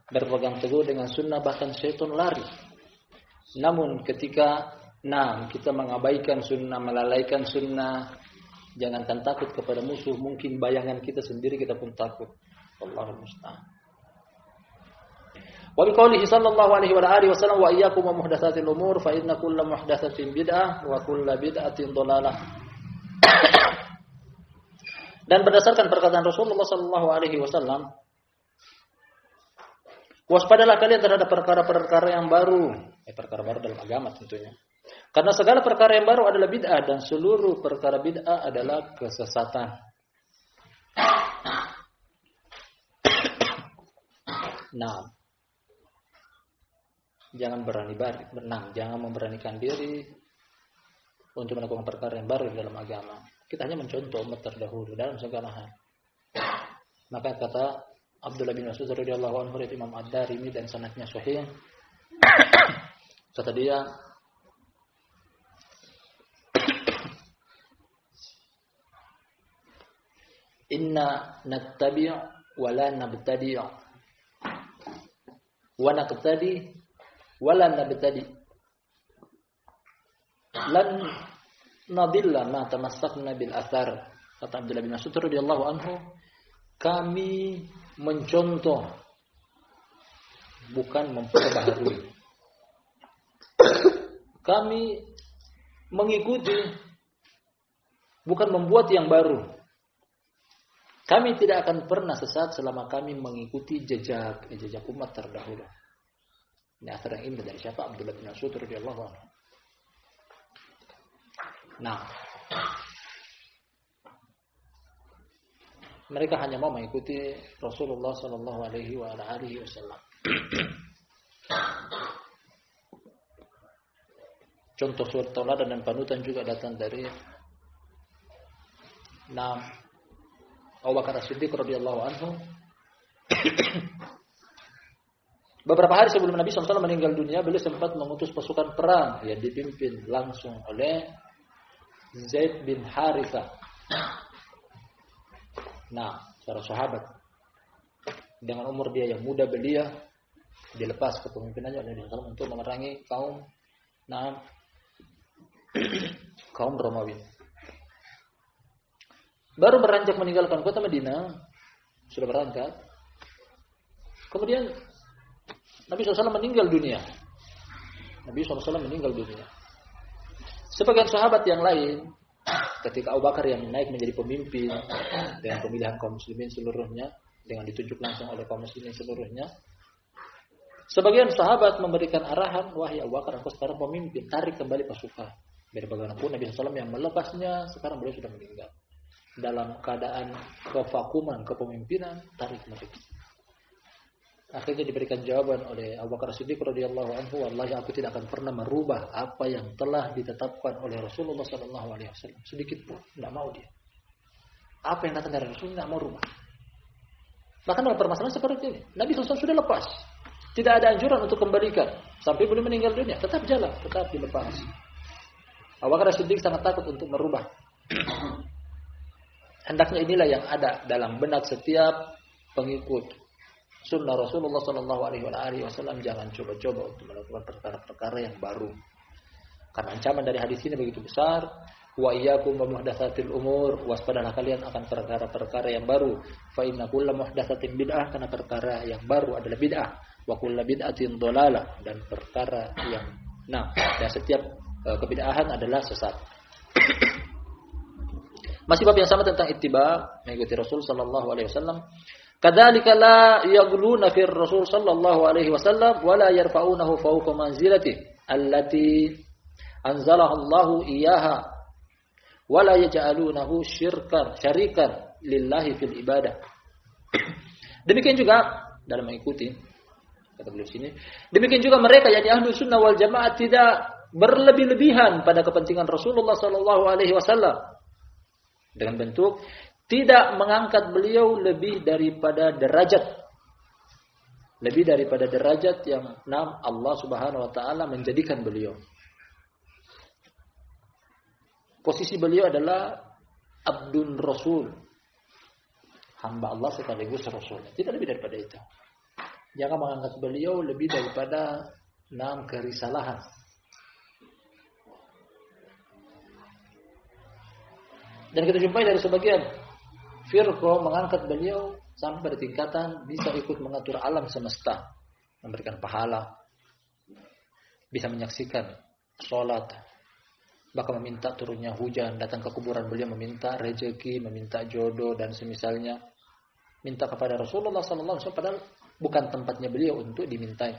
berpegang teguh dengan sunnah, bahkan syaitan lari. Namun ketika kita mengabaikan sunnah, melalaikan sunnah, jangankan takut kepada musuh, mungkin bayangan kita sendiri kita pun takut. Allahul musta'an. Wa biqaulihi sallallahu alaihi wa alihi wasallam wa iyyakum wa muhdatsatil umur fa inna kulla muhdatsatin bid'ah wa kulla bid'atin dhalalah. Dan berdasarkan perkataan Rasulullah sallallahu alaihi wasallam, waspadalah kalian terhadap perkara-perkara yang baru. Perkara baru dalam agama tentunya. Karena segala perkara yang baru adalah bid'ah dan seluruh perkara bid'ah adalah kesesatan. Nah, jangan jangan memberanikan diri untuk melakukan perkara yang baru dalam agama. Kita hanya mencontoh umat terdahulu dalam segala hal. Maka kata Abdullah bin Mas'ud radhiyallahu anhu dari Imam Ad-Darimi dan sanadnya sahih. Kata dia, inna nattabi' wa la nabtadi' wa naqtadi wa la nabtadi' lan nadilla ma tamassakna bil athar. Kata Abdullah bin Mas'ud radhiyallahu anhu, kami mencontoh bukan memperbaharui. Kami mengikuti bukan membuat yang baru. Kami tidak akan pernah sesat selama kami mengikuti jejak umat terdahulu. Ini asar yang indah dari siapa? Abdullah bin Mas'ud radhiyallahu anhu. Nah, mereka hanya mau mengikuti Rasulullah sallallahu alaihi wasallam. Contoh suri tauladan dan panutan juga datang dari Abu Bakar As-Siddiq radhiyallahu anhu. Beberapa hari sebelum Nabi SAW meninggal dunia, beliau sempat mengutus pasukan perang yang dipimpin langsung oleh Zaid bin Harithah. Seorang sahabat dengan umur dia yang muda belia, dilepas kepemimpinannya oleh Nabi SAW untuk memerangi kaum Romawi. Baru beranjak meninggalkan kota Madinah, sudah berangkat. Kemudian Nabi SAW meninggal dunia. Sebagian sahabat yang lain, ketika Abu Bakar yang naik menjadi pemimpin dengan pemilihan kaum muslimin seluruhnya, dengan ditunjuk langsung oleh kaum muslimin seluruhnya, sebagian sahabat memberikan arahan, wahai Abu Bakar, engkau sekarang pemimpin, tarik kembali pasukan. Biar bagaimanapun Nabi SAW yang melepasnya, sekarang beliau sudah meninggal. Dalam keadaan kevakuman kepemimpinan, tarik mereka. Akhirnya diberikan jawaban oleh Abu Bakar As-Siddiq radhiyallahu anhu, wallahi aku tidak akan pernah merubah apa yang telah ditetapkan oleh Rasulullah sallallahu alaihi wasallam sedikit pun, tidak mau dia. Apa yang datang dari Rasul tidak mau rubah. Bahkan dalam permasalahan seperti ini, Nabi SAW sudah lepas. Tidak ada anjuran untuk kembalikan sampai beliau meninggal dunia, tetap jalan, tetap dilepas. Abu Bakar As-Siddiq sangat takut untuk merubah. Hendaknya inilah yang ada dalam benak setiap pengikut sunnah Rasulullah sallallahu alaihi wasallam, jangan coba-coba untuk melakukan perkara-perkara yang baru. Karena ancaman dari hadis ini begitu besar. Wa iyyakum wa muhdatsatil umur, waspadalah kalian akan perkara-perkara yang baru. Fa inna kulla muhdatsatin bid'ah, karena perkara yang baru adalah bid'ah. Wa kulla bid'atin dhalalah, dan perkara yang dan setiap kebid'ahan adalah sesat. Masih bab yang sama tentang ittiba, mengikuti Rasul sallallahu alaihi wasallam. Kadzalika la yaghluna fir Rasul sallallahu alaihi wasallam wa la yarfa'unahu fawqa manzilatihi. allati anzalahu Allahu iyyaha wa la yaj'alunahu syarikan lillahi fil ibadah. Demikian juga dalam mengikuti kata beliau sini, demikian juga mereka yang ahlu sunnah wal jamaah tidak berlebih-lebihan pada kepentingan Rasulullah sallallahu alaihi wasallam dengan bentuk tidak mengangkat beliau lebih daripada derajat yang Allah Subhanahu wa taala menjadikan beliau. Posisi beliau adalah abdun rasul, hamba Allah sekaligus rasul. Tidak lebih daripada itu. Jangan mengangkat beliau lebih daripada kerisalahan. Dan kita jumpai dari sebagian firqah mengangkat beliau sampai pada tingkatan bisa ikut mengatur alam semesta, memberikan pahala, bisa menyaksikan sholat, bahkan meminta turunnya hujan, datang ke kuburan beliau meminta rezeki, meminta jodoh dan semisalnya, minta kepada Rasulullah sallallahu alaihi wasallam padahal bukan tempatnya beliau untuk dimintai.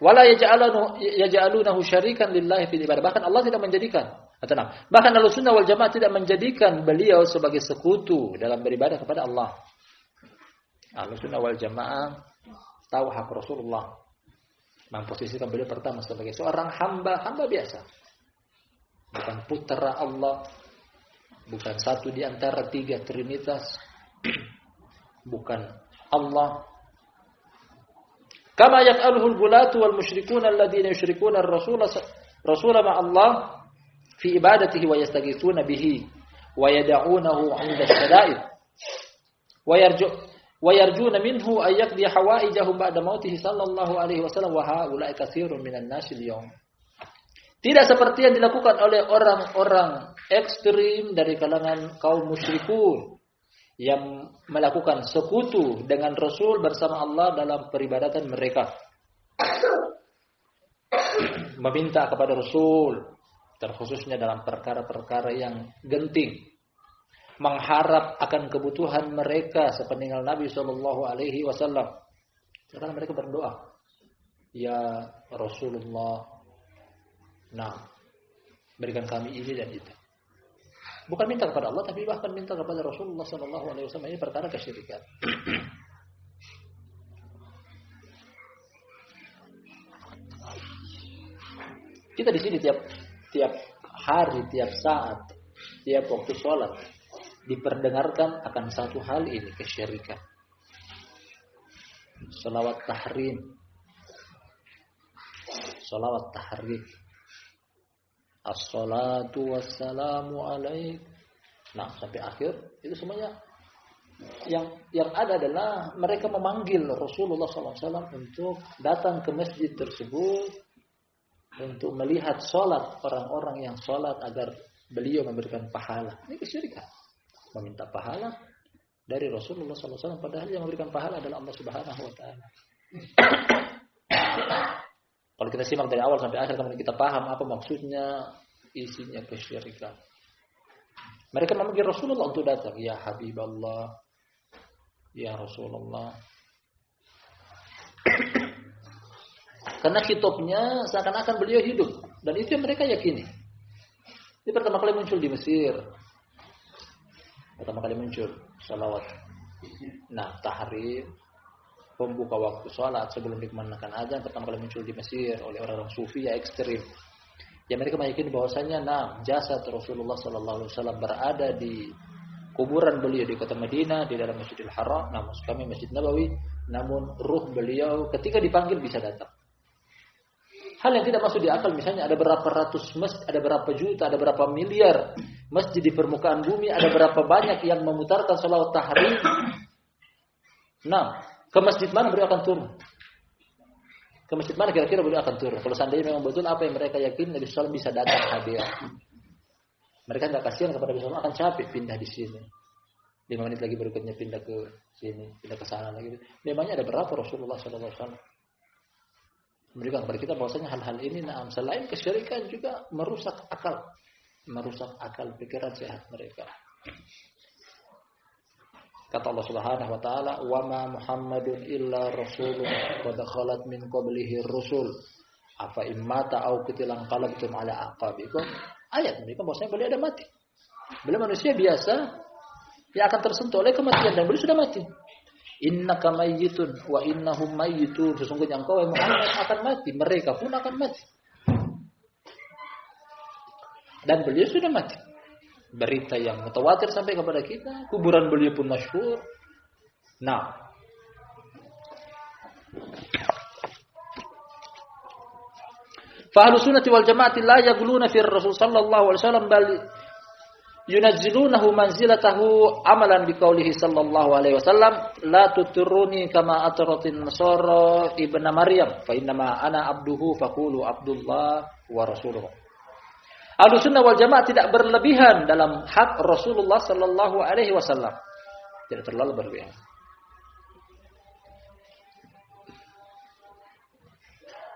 Wala yaj'alunahu syarikan lillahi fil ibadah. Bahkan Allah tidak menjadikan bahkan Ahlussunnah wal Jamaah tidak menjadikan beliau sebagai sekutu dalam beribadah kepada Allah. Ahlussunnah wal Jamaah tahu hak Rasulullah, memposisikan beliau pertama sebagai seorang hamba biasa, bukan putra Allah, bukan satu di antara tiga trinitas, bukan Allah. Kama yaf'aluhu al-bulatu wal musyrikun alladziina yusyrikuna ar-rasula ma'a Allah fi ibadatihi wa yastaghithuna bihi wa yad'unahu 'inda ash-shada'id wa yarjuna minhu ay yaqdi hawaijahum ba'da mautihi sallallahu alaihi wasallam wa haula'i katsirun minan nasi al-yawm. Tidak seperti yang dilakukan oleh orang-orang ekstrim dari kalangan kaum musyrikun yang melakukan sekutu dengan Rasul bersama Allah dalam peribadatan mereka. Meminta kepada Rasul, terkhususnya dalam perkara-perkara yang genting. Mengharap akan kebutuhan mereka sepeninggal Nabi SAW. Karena mereka berdoa, ya Rasulullah, berikan kami ini dan itu. Bukan minta kepada Allah, tapi bahkan minta kepada Rasulullah SAW. Ini perkara kesyirikan. Kita di sini tiap hari, tiap saat, tiap waktu sholat diperdengarkan akan satu hal ini, kesyirikan. Salawat tahrim, salawat tahrim. As-salatu wassalamu alaik. Sampai akhir itu semuanya yang ada adalah mereka memanggil Rasulullah SAW untuk datang ke masjid tersebut untuk melihat sholat orang-orang yang sholat agar beliau memberikan pahala. Ini kesyirikan. Meminta pahala dari Rasulullah SAW padahal yang memberikan pahala adalah Allah Subhanahu wa taala. Kalau kita simak dari awal sampai akhir, kemudian kita paham apa maksudnya, isinya kesyirikan. Mereka memanggil Rasulullah untuk datang. Ya Habiballah, ya Rasulullah. Karena hitopnya seakan-akan beliau hidup. Dan itu yang mereka yakini. Ini pertama kali muncul di Mesir. Pertama kali muncul salawat. Tahrim, pembuka waktu sholat sebelum dikumandangkan azan, pertama kali muncul di Mesir oleh orang-orang sufi yang ekstrim. Ya mereka meyakini bahwasanya jasad Rasulullah sallallahu alaihi wasallam berada di kuburan beliau di kota Madinah di dalam Masjidil Haram, maksud kami Masjid Nabawi, namun ruh beliau ketika dipanggil bisa datang. Hal yang tidak masuk di akal, misalnya ada berapa ratus masjid, ada berapa juta, ada berapa miliar masjid di permukaan bumi, ada berapa banyak yang memutarkan salawat tahrim. Ke masjid mana beliau akan turun? Ke masjid mana kira-kira beliau akan turun? Kalau seandainya memang betul apa yang mereka yakin, Nabi SAW bisa datang hadir. Mereka tidak kasihan kepada Nabi SAW, akan capek pindah di sini. 5 menit lagi berikutnya pindah ke sini, pindah ke sana lagi. Memangnya ada berapa Rasulullah SAW? Memberikan kepada kita bahwasanya hal-hal ini selain kesyirikan juga merusak akal pikiran sehat mereka. Kata Allah Subhanahu wa taala, "Wa ma Muhammadun illa rasulun qad khalat min qablihi rusul. Afa immata au qutilan qalabtum ala aqabikum." Ayat mereka bahwasanya beliau ada mati. Beliau manusia biasa yang akan tersentuh oleh kematian dan beliau sudah mati. Innaka mayyitun wa innahum mayyitun. Sesungguhnya engkau Muhammad akan mati, mereka pun akan mati. Dan beliau sudah mati. Berita yang mutawatir sampai kepada kita, kuburan beliau pun masyhur. Nah, fa ahlus sunnati wal jamaati la yaghluna fi Rasul sallallahu alaihi wasallam bal yunazzilunahu manzilatahu amalan biqaulihi sallallahu alaihi wasallam la tuturuni kama atratin nasara ibnu maryam fa innama ana abduhu faqulu abdullah wa rasuluhu. Ahlus sunnah wal jamaah tidak berlebihan dalam hak Rasulullah sallallahu alaihi wasallam. Tidak terlalu berlebihan.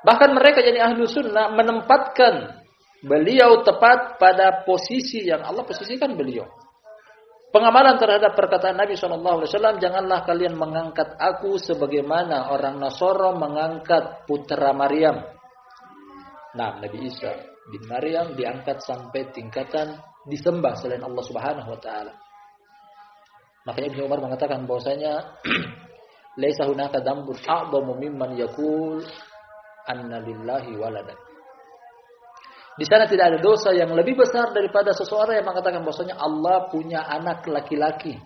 Bahkan mereka jadi ahlus sunnah menempatkan beliau tepat pada posisi yang Allah posisikan beliau. Pengamalan terhadap perkataan Nabi SAW, janganlah kalian mengangkat aku sebagaimana orang Nasara mengangkat putra Maryam. Nah, Nabi Isa bin Maryam diangkat sampai tingkatan disembah selain Allah Subhanahu wa taala. Makanya Ibnu Umar mengatakan bahwasanya laisa hunaka dzambun a'dhamu mimman yaqul anna lillahi waladan. Di sana tidak ada dosa yang lebih besar daripada seseorang yang mengatakan bahwasanya Allah punya anak laki-laki.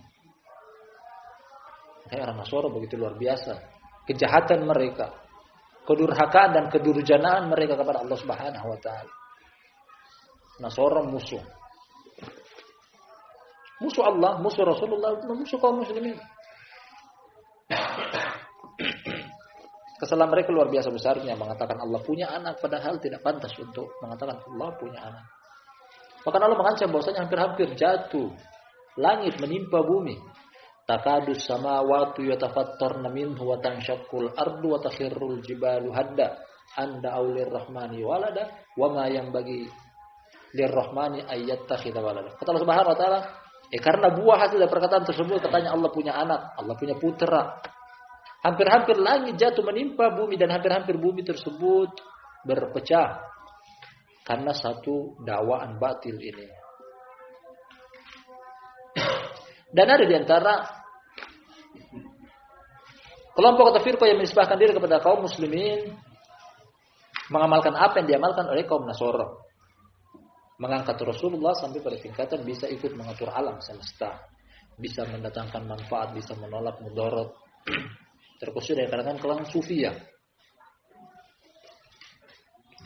Kayak orang Nasara begitu luar biasa kejahatan mereka, kedurhakaan dan kedurjanaan mereka kepada Allah Subhanahu wa taala. Nasara musuh. Musuh Allah, musuh Rasulullah, musuh kaum muslimin. Kesalahan mereka luar biasa besarnya mengatakan Allah punya anak padahal tidak pantas untuk mengatakan Allah punya anak. Bahkan Allah mengancam bahwasanya hampir-hampir jatuh langit menimpa bumi. Takadus samawati yatafattarna minhu wa tanshaqqul ardu wa takhirrul jibalu hadda anda aulir rahmani walada wa ma yanbaghi lirrahmani ayyattakhidha walada. Kata Allah Subhanahu wa taala, karena buah hasil dari perkataan tersebut katanya Allah punya anak, Allah punya putra. Hampir-hampir langit jatuh menimpa bumi dan hampir-hampir bumi tersebut berpecah karena satu dakwaan batil ini. Dan ada di antara kelompok atau firqah yang menisbahkan diri kepada kaum muslimin mengamalkan apa yang diamalkan oleh kaum Nasara. Mengangkat Rasulullah sampai pada tingkatan bisa ikut mengatur alam semesta, bisa mendatangkan manfaat, bisa menolak mudarat. Terkhusus dari kalangan Sufiyah.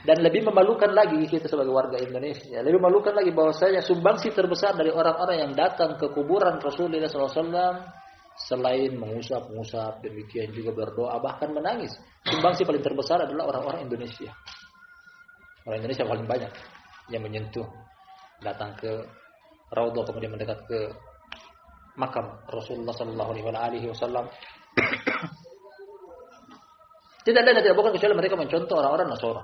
Dan lebih memalukan lagi kita sebagai warga Indonesia, lebih memalukan lagi bahwasanya sumbangsi terbesar dari orang-orang yang datang ke kuburan Rasulullah SAW selain mengusap, demikian juga berdoa bahkan menangis. Sumbangsi paling terbesar adalah orang-orang Indonesia. Orang Indonesia paling banyak yang menyentuh, datang ke Raudhah kemudian mendekat ke makam Rasulullah sallallahu alaihi wasallam. Tidak ada tidak bukan kecuali mereka mencontoh orang-orang Nasara.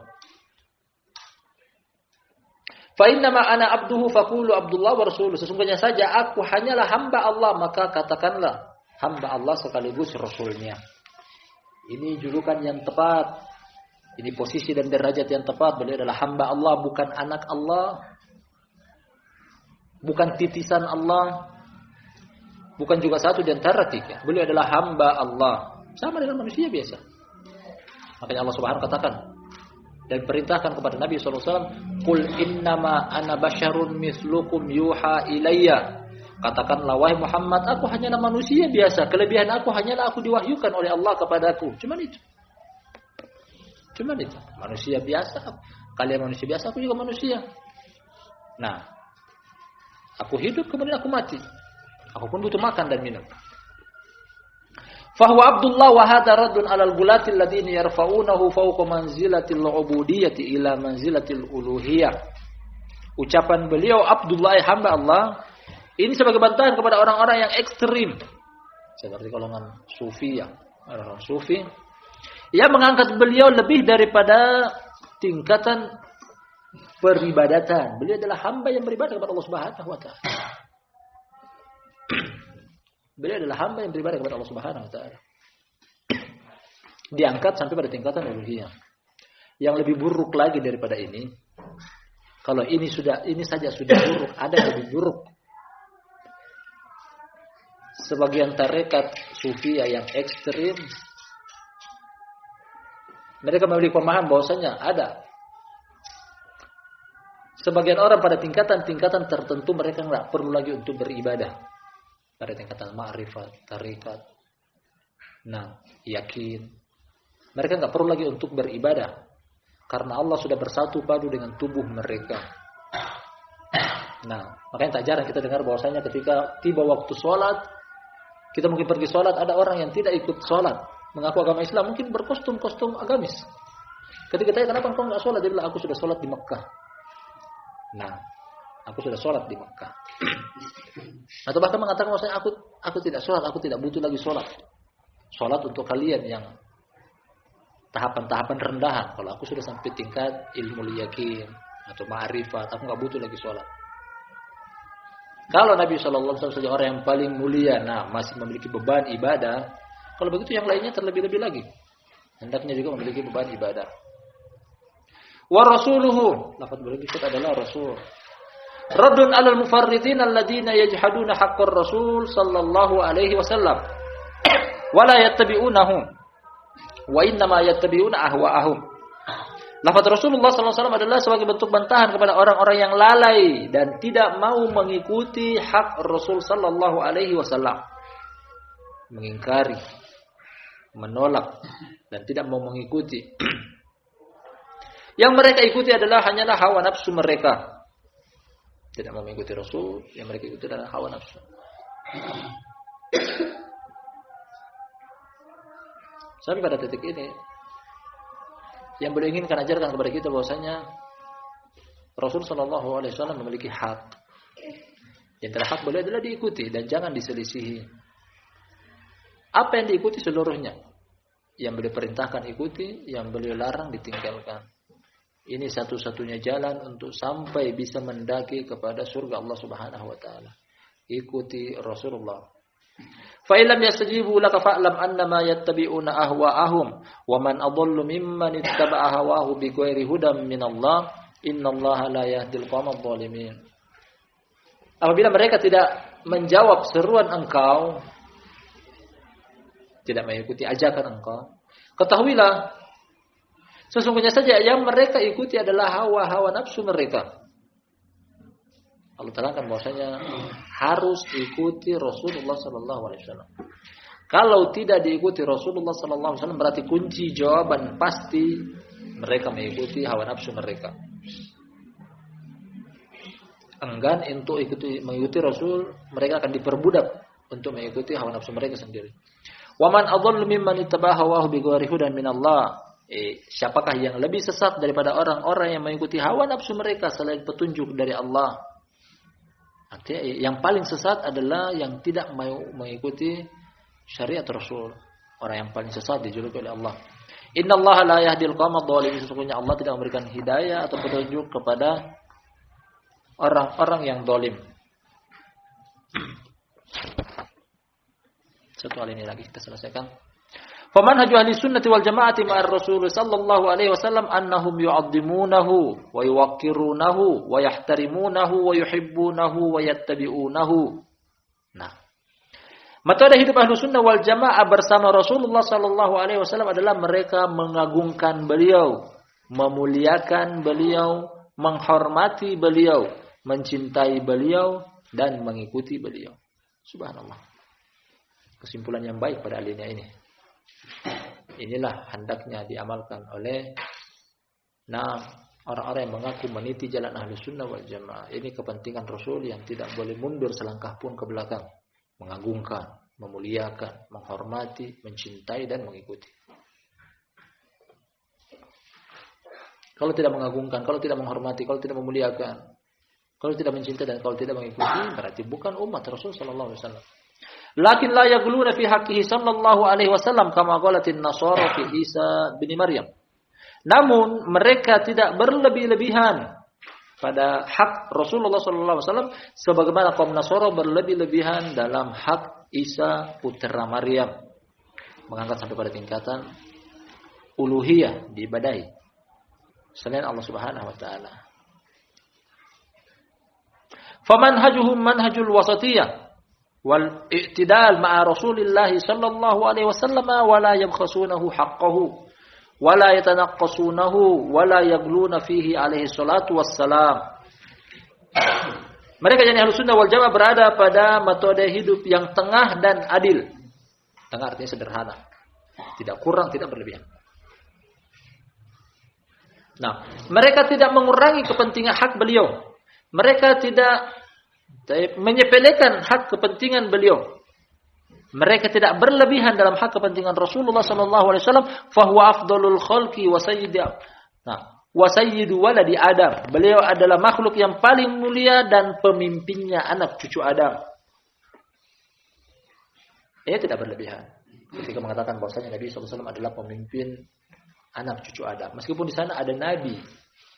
Fa innama ana abduhu faqulu Abdullah wa rasuluh. Sesungguhnya saja aku hanyalah hamba Allah, maka katakanlah hamba Allah sekaligus rasulnya. Ini julukan yang tepat. Ini posisi dan derajat yang tepat. Beliau adalah hamba Allah, bukan anak Allah, bukan titisan Allah, bukan juga satu di antara tiga. Beliau adalah hamba Allah, sama dengan manusia biasa. Makanya Allah Subhanahu katakan dan perintahkan kepada Nabi SAW, "Qul innama ana basyarun mislukum yuha ilayya." Katakanlah wahai Muhammad, aku hanyalah manusia biasa. Kelebihan aku hanyalah aku diwahyukan oleh Allah kepadaku. Cuman itu. Manusia biasa. Kalian manusia biasa, aku juga manusia. Nah, aku hidup kemudian aku mati. Aku pun butuh makan dan minum. Fahuwa Abdullah wa hadha raddun 'alal gulati alladziina yarfa'unahu fawqa manzilatil 'ubudiyyati ila manzilatil uluhiyyah. Ucapan beliau Abdullah hamba Allah ini sebagai bantahan kepada orang-orang yang ekstrim seperti golongan sufi ya. Orang sufi yang mengangkat beliau lebih daripada tingkatan peribadatan. Beliau adalah hamba yang beribadah kepada Allah Subhanahu wa taala. Beliau adalah hamba yang beribadah kepada Allah Subhanahu wa taala. Diangkat sampai pada tingkatan uluhiyah. Yang lebih buruk lagi daripada ini, kalau ini saja sudah buruk, ada yang lebih buruk. Sebagian tarekat sufiyah yang ekstrim, mereka memiliki pemahaman bahwasanya ada sebagian orang pada tingkatan-tingkatan tertentu mereka nggak perlu lagi untuk beribadah. Pada tingkatan ma'rifat, tarekat, yakin, mereka nggak perlu lagi untuk beribadah karena Allah sudah bersatu padu dengan tubuh mereka. Makanya tak jarang kita dengar bahwasanya ketika tiba waktu sholat, kita mungkin pergi sholat, ada orang yang tidak ikut sholat, mengaku agama Islam, mungkin berkostum-kostum agamis. Ketika tanya kenapa engkau nggak sholat, dia bilang aku sudah sholat di Mekah. Aku sudah sholat di Mekah. Atau bahkan mengatakan bahwasanya aku tidak sholat, aku tidak butuh lagi sholat. Sholat untuk kalian yang tahapan-tahapan rendahan. Kalau aku sudah sampai tingkat ilmu yakin atau ma'rifat, aku nggak butuh lagi sholat. Kalau Nabi SAW saja orang yang paling mulia, masih memiliki beban ibadah. Kalau begitu yang lainnya terlebih-lebih lagi. Hendaknya juga memiliki beban ibadah. Wa rasuluhu, lafaz berikut adalah rasul. Raddun 'alal mufarridin alladziina yajhaduna haqqar rasul sallallahu alaihi wasallam wa la yattabi'unahu wa innama yattabi'una ahwa'ahum. Lafaz Rasulullah sallallahu alaihi wasallam adalah sebagai bentuk bantahan kepada orang-orang yang lalai dan tidak mau mengikuti hak Rasul sallallahu alaihi wasallam. Mengingkari, menolak dan tidak mau mengikuti. Yang mereka ikuti hanyalah hawa nafsu mereka. Tidak mau mengikuti Rasul, yang mereka ikuti adalah hawa nafsu. Sampai pada titik ini, yang beliau inginkan ajarkan kepada kita bahwasanya Rasul sallallahu alaihi wasallam memiliki hak. Yang terhak beliau adalah diikuti dan jangan diselisihi. Apa yang diikuti seluruhnya. Yang beliau perintahkan ikuti, yang beliau larang ditinggalkan. Ini satu-satunya jalan untuk sampai bisa mendaki kepada surga Allah Subhanahu wa taala. Ikuti Rasulullah. Fa illam yastajibu laka fa'lam annama yattabi'una ahwa'ahum wa man adallu mimman ittaba'a hawahu bighairi hudan min Allah innallaha la yahdil qawmal zalimin. Apabila mereka tidak menjawab seruan engkau, tidak mengikuti ajakan engkau, ketahuilah sesungguhnya saja yang mereka ikuti adalah hawa-hawa nafsu mereka. Allah terangkan bahwasanya harus ikuti Rasulullah sallallahu alaihi wasallam. Kalau tidak diikuti Rasulullah sallallahu alaihi wasallam berarti kunci jawaban pasti mereka mengikuti hawa nafsu mereka. Enggan untuk mengikuti Rasul, mereka akan diperbudak untuk mengikuti hawa nafsu mereka sendiri. Wa man adallu mimman ittaba'a hawahu bighairi hudan min Allah. Siapakah yang lebih sesat daripada orang-orang yang mengikuti hawa nafsu mereka selain petunjuk dari Allah? Artinya yang paling sesat adalah yang tidak mau mengikuti syariat Rasul. Orang yang paling sesat dijuluki oleh Allah. Innallaha la yahdil qawmal dhalimin. Sesungguhnya Allah tidak memberikan hidayah atau petunjuk kepada orang-orang yang zalim. Satu hal ini lagi kita selesaikan. Famanhaju ahli sunnati wal jamaati ma'ar Rasul sallallahu alaihi wasallam annahum yu'azzimunahu wa yuwaqqirunahu wa yahtarimunahu wa yuhibbunahu wa yattabi'unahu. Metode hidup ahli sunnah wal jamaah bersama Rasulullah sallallahu alaihi wasallam adalah mereka mengagungkan beliau, memuliakan beliau, menghormati beliau, mencintai beliau dan mengikuti beliau. Subhanallah. Kesimpulan yang baik pada alinea ini. Inilah hendaknya diamalkan oleh orang-orang yang mengaku meniti jalan ahli sunnah wal jamaah. Ini kepentingan Rasul yang tidak boleh mundur selangkah pun ke belakang. Mengagungkan, memuliakan, menghormati, mencintai dan mengikuti. Kalau tidak mengagungkan, kalau tidak menghormati, kalau tidak memuliakan, kalau tidak mencintai dan kalau tidak mengikuti, berarti bukan umat Rasul sallallahu alaihi wasallam. Lakin la yaghluna fi haqqihi sallallahu alaihi wasallam kama qalatin nasara fi Isa bin Maryam. Namun mereka tidak berlebih-lebihan pada hak Rasulullah SAW, sebagaimana kaum Nasara berlebih-lebihan dalam hak Isa putra Maryam, mengangkat sampai pada tingkatan uluhiyah, diibadahi selain Allah Subhanahu wa taala. Famanhajuhum manhajul wasatiyah wal i'tidal ma'a Rasulillah sallallahu alaihi wasallam wa la yabkhasunahu haqqahu wa la yatanaqqasunahu wa la yagluna fihi alaihi salatu wassalam. Mereka yang Ahlus Sunnah wal Jamaah berada pada metode hidup yang tengah dan adil. Tengah artinya sederhana, tidak kurang, tidak berlebihan. Nah, mereka tidak mengurangi kepentingan hak beliau. Mereka tidak menyepelekan hak kepentingan beliau. Mereka tidak berlebihan dalam hak kepentingan Rasulullah sallallahu alaihi wasallam, fahuwa afdalul khalqi wa sayyidu waladi Adam. Beliau adalah makhluk yang paling mulia dan pemimpinnya anak cucu Adam. Ia tidak berlebihan ketika mengatakan bahwasanya Nabi sallallahu alaihi wasallam adalah pemimpin anak cucu Adam. Meskipun di sana ada nabi,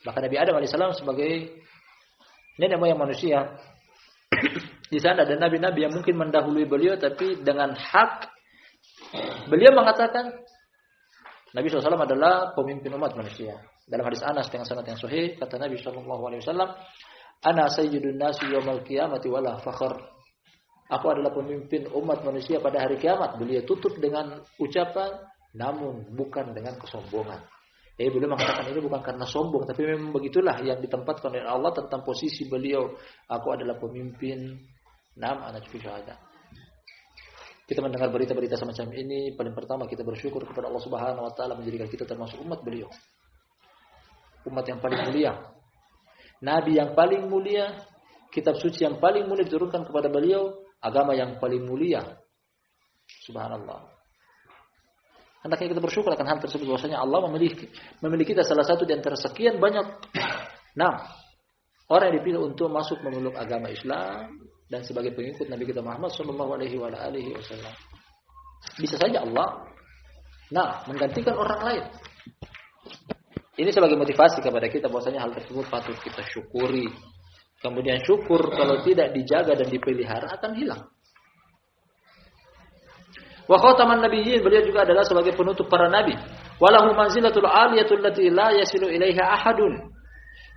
bahkan Nabi Adam alaihissalam sebagai nenek moyang manusia. Di sana ada nabi-nabi yang mungkin mendahului beliau, tapi dengan hak beliau mengatakan Nabi SAW adalah pemimpin umat manusia. Dalam hadis Anas dengan sanad yang sahih, kata Nabi SAW, "Ana sayyidun nasi yaumal qiyamati wala fakhr." Aku adalah pemimpin umat manusia pada hari kiamat. Beliau tutup dengan ucapan, namun bukan dengan kesombongan. Beliau mengatakan ini bukan karena sombong, tapi memang begitulah yang ditempatkan oleh Allah tentang posisi beliau. Aku adalah pemimpin 6 anak cucu Adam. Kita mendengar berita-berita semacam ini, paling pertama kita bersyukur kepada Allah Subhanahu wa taala menjadikan kita termasuk umat beliau. Umat yang paling mulia. Nabi yang paling mulia, kitab suci yang paling mulia diturunkan kepada beliau, agama yang paling mulia. Subhanallah. Hendaknya kita bersyukur akan hal tersebut, bahwasanya Allah memiliki kita salah satu di antara sekian banyak orang yang dipilih untuk masuk memeluk agama Islam dan sebagai pengikut Nabi kita Muhammad sallallahu alaihi wasallam. Bisa saja Allah menggantikan orang lain. Ini sebagai motivasi kepada kita bahwasanya hal tersebut patut kita syukuri. Kemudian syukur kalau tidak dijaga dan dipelihara akan hilang. Wa khataman nabiyyin, beliau juga adalah sebagai penutup para nabi. Walahu manzilatul aliyatul lati la yasilu ilaiha ahadun.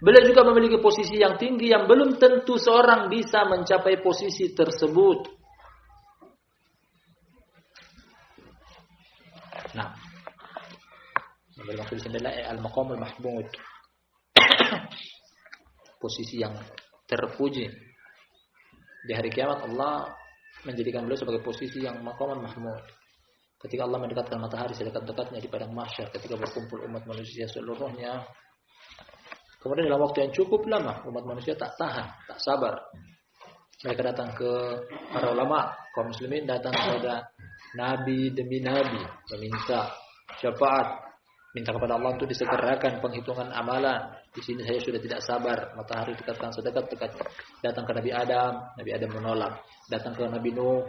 Beliau juga memiliki posisi yang tinggi yang belum tentu seorang bisa mencapai posisi tersebut. Nah, maksud adalah al-maqamul mahmud. Posisi yang terpuji. Di hari kiamat Allah menjadikan beliau sebagai posisi yang maqaman mahmud. Ketika Allah mendekatkan matahari sedekat-dekatnya di padang mahsyar, ketika berkumpul umat manusia seluruhnya, kemudian dalam waktu yang cukup lama umat manusia tak tahan, tak sabar. Mereka datang ke para ulama, kaum muslimin datang kepada nabi demi nabi, meminta syafaat, minta kepada Allah untuk disegerakan penghitungan amalan. Di sini saya sudah tidak sabar, matahari dekatkan sedekat-dekat. Datang ke Nabi Adam menolak. Datang ke Nabi Nuh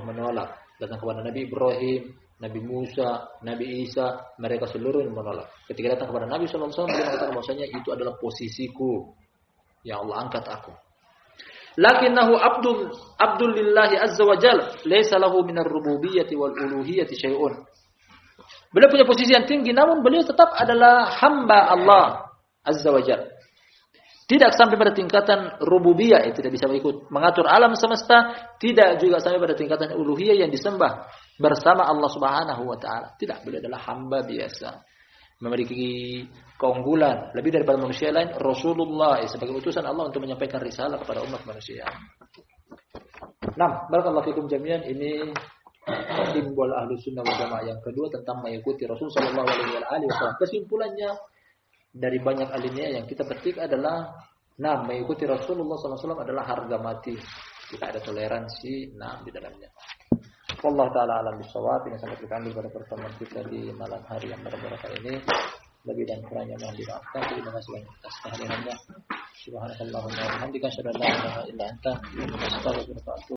menolak. Datang kepada Nabi Ibrahim, Nabi Musa, Nabi Isa, mereka seluruhnya menolak. Ketika datang kepada Nabi SAW, beliau mengatakan bahwasanya itu adalah posisiku. Ya Allah, angkat aku. Lakinnahu abdul lillahi azza wa jalla, laysa lahu minar rububiyyati wal uluhiyyati syai'un. Beliau punya posisi yang tinggi, namun beliau tetap adalah hamba Allah azza wa jalla. Tidak sampai pada tingkatan rububiyah, itu tidak bisa mengatur alam semesta, tidak juga sampai pada tingkatan uluhiyah yang disembah bersama Allah Subhanahu wa taala. Tidak, beliau adalah hamba biasa. Memiliki keunggulan lebih daripada manusia lain, Rasulullah sebagai utusan Allah untuk menyampaikan risalah kepada umat manusia. Nah, barakallahu fikum jami'an, ini simbol ahlu sunnah wal jamaah yang kedua tentang mengikuti Rasul sallallahu alaihi wasallam. Kesimpulannya dari banyak alinea yang kita petik adalah mengikuti Rasulullah sallallahu alaihi wasallam adalah harga mati. Tidak ada toleransi di dalamnya. Wallahu taala alam bisawab. Ini sangat kita ambil pada pertemuan kita di malam hari yang berbarakah ini. Lebih dan kurangnya mohon dimaafkan. Terima kasih banyak atas kehadirannya. Subhanakallahumma wa bihamdika asyhadu an la ilaha illa anta astaghfiruka wa atubu ilaik.